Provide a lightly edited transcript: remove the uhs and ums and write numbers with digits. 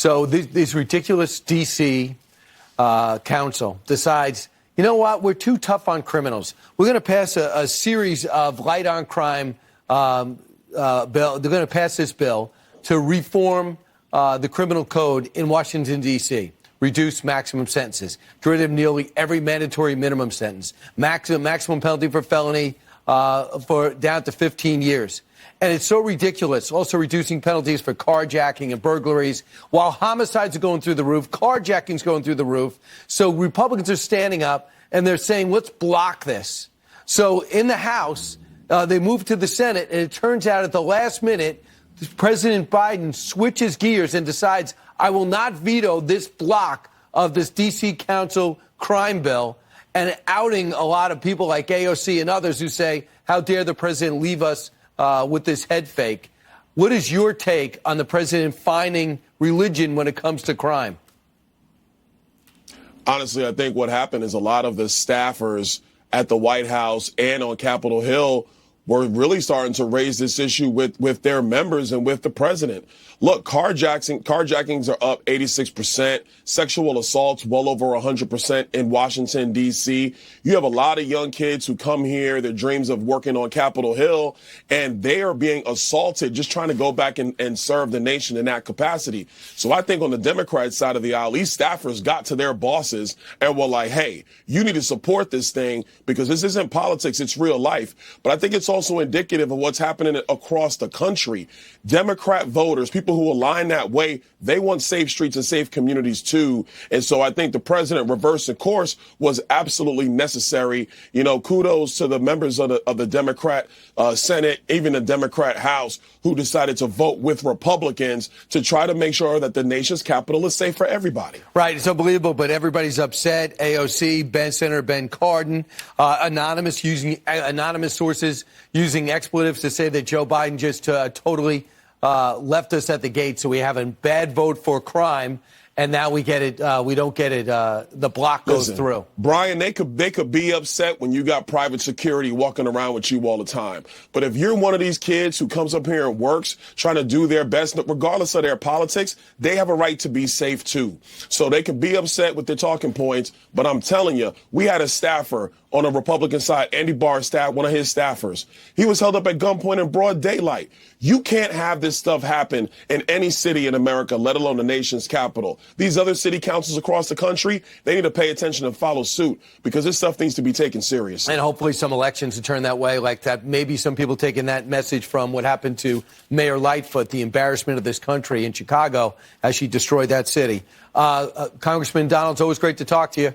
So this ridiculous D.C. council decides, you know what, we're too tough on criminals. We're going to pass a series of light on crime bill. They're going to pass this bill to reform the criminal code in Washington, D.C., reduce maximum sentences, get rid of nearly every mandatory minimum sentence, maximum penalty for felony for down to 15 years. And it's so ridiculous, also reducing penalties for carjacking and burglaries. While homicides are going through the roof, carjacking's going through the roof. So Republicans are standing up and they're saying, let's block this. So in the House, they move to the Senate, and it turns out at the last minute, President Biden switches gears and decides, I will not veto this block of this D.C. Council crime bill, and outing a lot of people like AOC and others who say, how dare the president leave us with this head fake. What is your take on the president finding religion when it comes to crime? Honestly, I think what happened is a lot of the staffers at the White House and on Capitol Hill were really starting to raise this issue with their members and with the president. Look, carjackings are up 86%. Sexual assaults well over 100% in Washington, D.C. You have a lot of young kids who come here, their dreams of working on Capitol Hill, and they are being assaulted just trying to go back and serve the nation in that capacity. So I think on the Democrat side of the aisle, these staffers got to their bosses and were like, hey, you need to support this thing because this isn't politics, it's real life. But I think it's also indicative of what's happening across the country. Democrat voters, people who align that way, they want safe streets and safe communities too. And so I think the president reversing course was absolutely necessary. You know, kudos to the members of the Democrat Senate, even the Democrat House, who decided to vote with Republicans to try to make sure that the nation's capital is safe for everybody. Right. It's unbelievable, but everybody's upset. AOC, Senator Ben Cardin, anonymous sources using expletives to say that Joe Biden just totally left us at the gate, so we have a bad vote for crime, and now we get it. We don't get it. The block goes through. Brian, they could be upset when you got private security walking around with you all the time. But if you're one of these kids who comes up here and works, trying to do their best, regardless of their politics, they have a right to be safe too. So they can be upset with their talking points. But I'm telling you, we had a staffer on the Republican side, Andy Barr's staff, one of his staffers. He was held up at gunpoint in broad daylight. You can't have this stuff happen in any city in America, let alone the nation's capital. These other city councils across the country, they need to pay attention and follow suit because this stuff needs to be taken seriously. And hopefully some elections will turn that way, like that. Maybe some people taking that message from what happened to Mayor Lightfoot, the embarrassment of this country in Chicago as she destroyed that city. Congressman Donald, it's always great to talk to you.